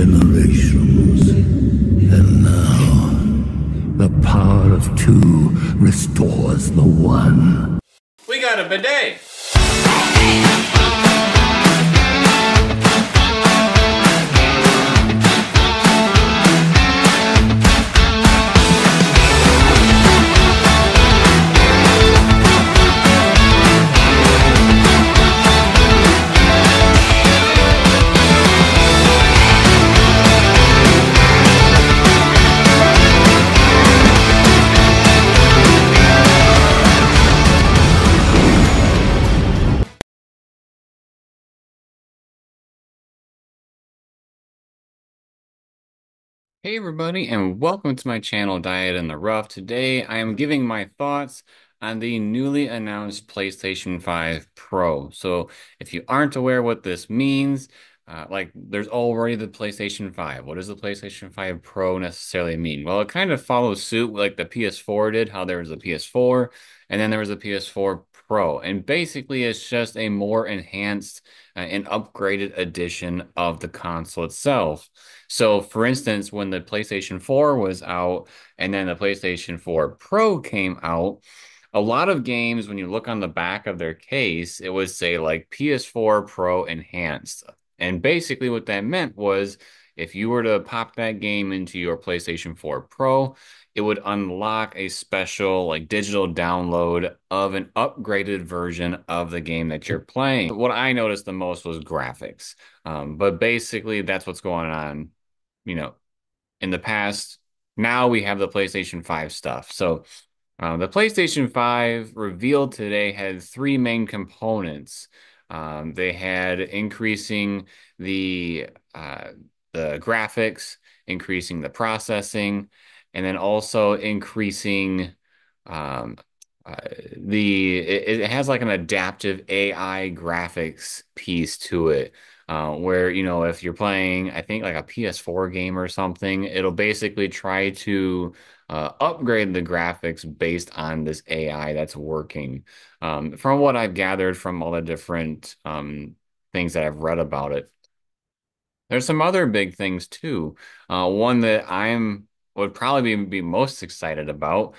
generations. And now, the power of two restores the one. We got a bidet! Hey everybody, and welcome to my channel, Dyad in the Rough. Today, I am giving my thoughts on the newly announced PlayStation 5 Pro. So, if you aren't aware what this means, there's already the PlayStation 5. What does the PlayStation 5 Pro necessarily mean? Well, it kind of follows suit like the PS4 did, how there was a PS4, and then there was a PS4 Pro. And basically, it's just a more enhanced and upgraded edition of the console itself. So, for instance, when the PlayStation 4 was out and then the PlayStation 4 Pro came out, a lot of games, when you look on the back of their case, it would say like PS4 Pro Enhanced. And basically, what that meant was if you were to pop that game into your PlayStation 4 Pro, it would unlock a special like digital download of an upgraded version of the game that you're playing. What I noticed the most was graphics. But basically, that's what's going on, you know, in the past. Now we have the PlayStation 5 stuff. So the PlayStation 5 revealed today had three main components. They had increasing the uh, the graphics, increasing the processing, and then also increasing um, uh, it has like an adaptive AI graphics piece to it. Where, if you're playing, I think like a PS4 game or something, it'll basically try to upgrade the graphics based on this AI that's working. From what I've gathered from all the different things that I've read about it, there's some other big things too. One that would probably be most excited about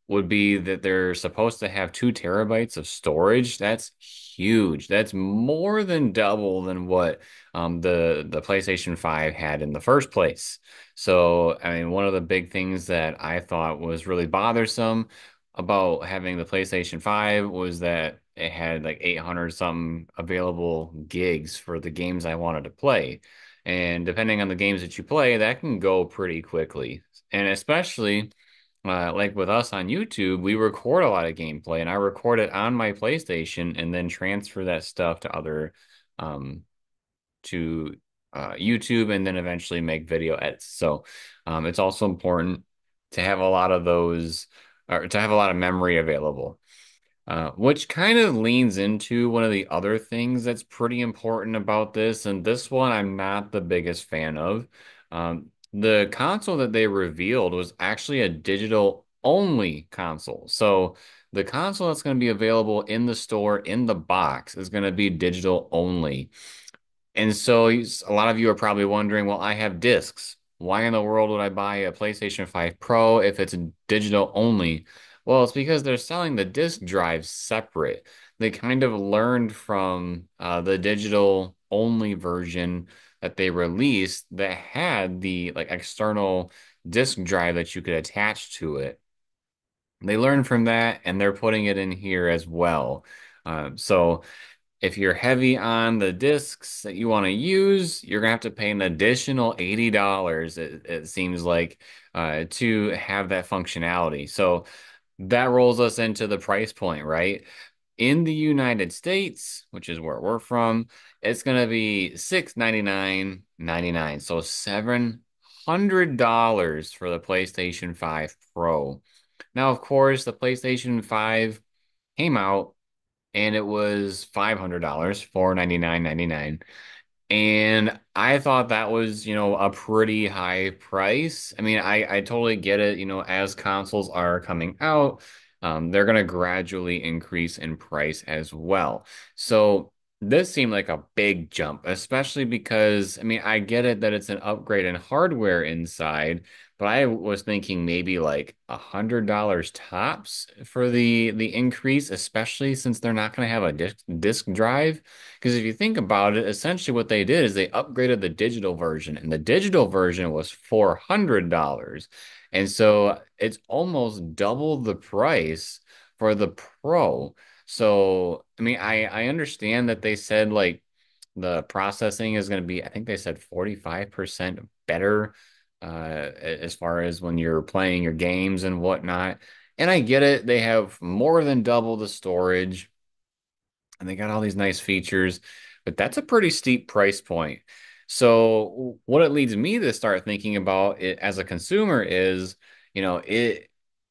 would be that they're supposed to have 2 terabytes of storage. That's huge. That's more than double than what the PlayStation 5 had in the first place. So, I mean, one of the big things that I thought was really bothersome about having the PlayStation 5 was that it had like 800 something available gigs for the games I wanted to play. And depending on the games that you play, that can go pretty quickly. And especially like with us on YouTube, we record a lot of gameplay, and I record it on my PlayStation and then transfer that stuff to um, to YouTube, and then eventually make video edits. So it's also important to have a lot of those, or to have a lot of memory available. Which kind of leans into one of the other things that's pretty important about this, and this one I'm not the biggest fan of. The console that they revealed was actually a digital only console. So the console that's going to be available in the store in the box is going to be digital only. And so a lot of you are probably wondering, well, I have discs. Why in the world would I buy a PlayStation 5 Pro if it's digital only? Well, it's because they're selling the disc drives separate. They kind of learned from the digital only version that they released that had the like external disc drive that you could attach to it. They learned from that and they're putting it in here as well. So if you're heavy on the discs that you want to use, you're gonna have to pay an additional $80, it seems like, to have that functionality. So that rolls us into the price point, right? In the United States, which is where we're from, it's gonna be $699.99. So $700 for the PlayStation 5 Pro. Now, of course, the PlayStation 5 came out and it was $500, $499.99. And I thought that was, a pretty high price. I mean, I totally get it, as consoles are coming out, they're going to gradually increase in price as well. So This seemed like a big jump, especially because, I mean, I get it that it's an upgrade in hardware inside, but I was thinking maybe like $100 tops for the increase, especially since they're not going to have a disk drive. Because if you think about it, essentially what they did is they upgraded the digital version, and the digital version was $400. And so it's almost double the price for the Pro. So, I mean, I understand that they said like the processing is going to be, I think they said 45% better as far as when you're playing your games and whatnot. And I get it. They have more than double the storage and they got all these nice features, but that's a pretty steep price point. So what it leads me to start thinking about it as a consumer is, it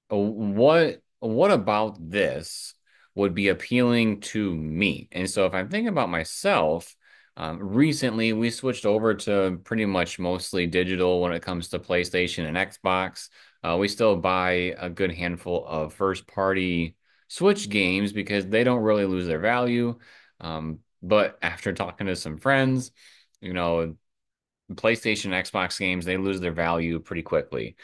what about this would be appealing to me? And so if I'm thinking about myself, recently we switched over to pretty much mostly digital when it comes to PlayStation and Xbox. We still buy a good handful of first party Switch games because they don't really lose their value. But after talking to some friends, you know, PlayStation, Xbox games, they lose their value pretty quickly,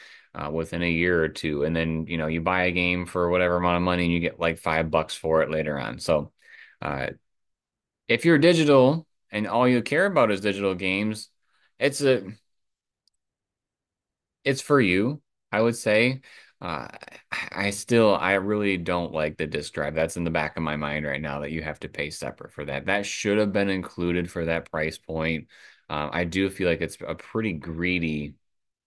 within a year or two. And then, you buy a game for whatever amount of money and you get like $5 for it later on. So, uh, if you're digital and all you care about is digital games, it's a it's for you, I would say. Uh, I really don't like the disk drive. That's in the back of my mind right now that you have to pay separate for that. That should have been included for that price point. I do feel like it's a pretty greedy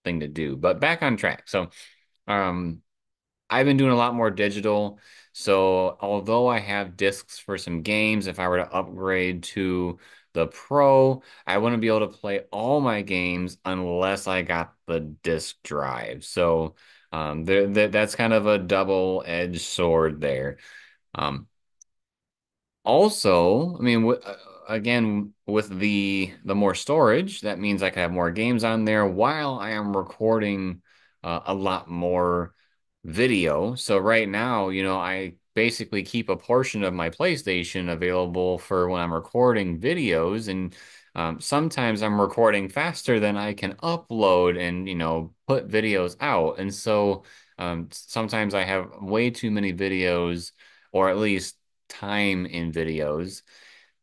thing to do. But back on track. So, um, I've been doing a lot more digital. So although I have discs for some games, if I were to upgrade to the Pro, I wouldn't be able to play all my games unless I got the disc drive. So that's kind of a double-edged sword there. Um, Also, I mean, again, with the more storage, that means I can have more games on there while I am recording a lot more video. So right now, I basically keep a portion of my PlayStation available for when I'm recording videos, and sometimes I'm recording faster than I can upload and put videos out. And so sometimes I have way too many videos, or at least time in videos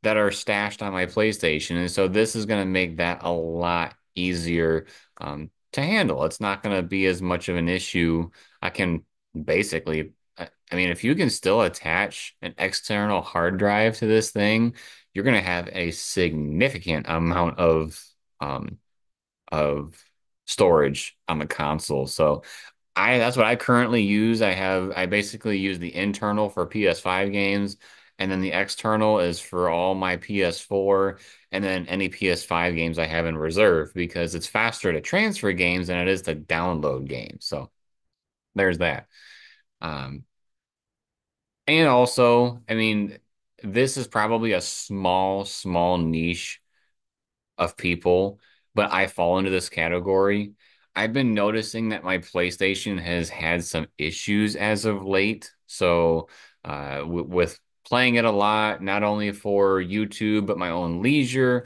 that are stashed on my PlayStation. And so this is going to make that a lot easier to handle. It's not going to be as much of an issue. I can basically, I mean, if you can still attach an external hard drive to this thing, you're going to have a significant amount um, of storage on the console. So that's what I currently use. I basically use the internal for PS5 games, and then the external is for all my PS4 and then any PS5 games I have in reserve because it's faster to transfer games than it is to download games. So there's that. Um, and also, I mean, this is probably a small niche of people, but I fall into this category. I've been noticing that my PlayStation has had some issues as of late. So, with playing it a lot, not only for YouTube, but my own leisure,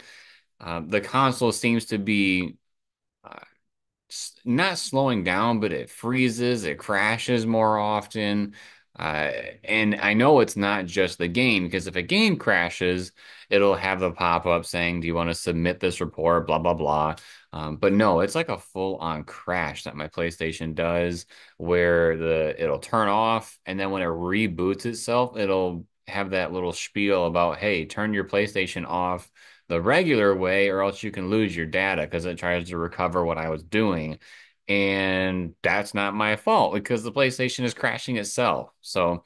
the console seems to be uh, not slowing down, but it freezes, it crashes more often. Uh, and I know it's not just the game, because if a game crashes, it'll have the pop-up saying, "Do you want to submit this report?" Blah, blah, blah. But no, it's like a full-on crash that my PlayStation does, where it'll turn off, and then when it reboots itself, it'll have that little spiel about, "Hey, turn your PlayStation off the regular way, or else you can lose your data," because it tries to recover what I was doing. And that's not my fault because the PlayStation is crashing itself. So,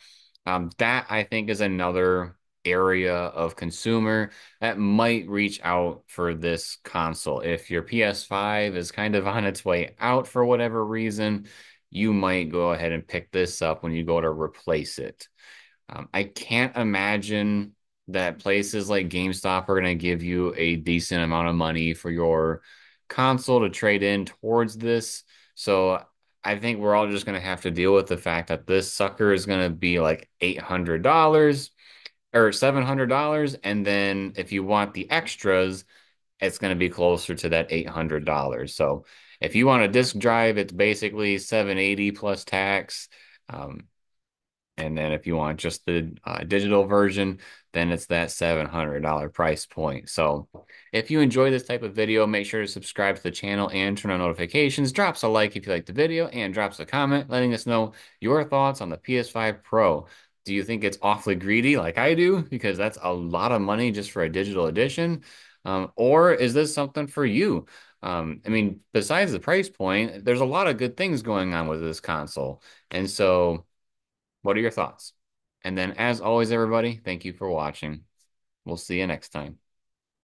that I think is another area of consumer that might reach out for this console. If your PS5 is kind of on its way out for whatever reason, you might go ahead and pick this up when you go to replace it. I can't imagine that places like GameStop are going to give you a decent amount of money for your console to trade in towards this. So I think we're all just going to have to deal with the fact that this sucker is going to be like $800. or $700. And then if you want the extras, it's going to be closer to that $800. So if you want a disk drive, it's basically 780 plus tax. Um, and then if you want just the digital version, then it's that $700 price point. So if you enjoy this type of video, make sure to subscribe to the channel and turn on notifications. Drops a like if you like the video and drops a comment letting us know your thoughts on the PS5 Pro. Do you think it's awfully greedy like I do? Because that's a lot of money just for a digital edition. Or is this something for you? I mean, besides the price point, there's a lot of good things going on with this console. And so what are your thoughts? And then, as always, everybody, thank you for watching. We'll see you next time.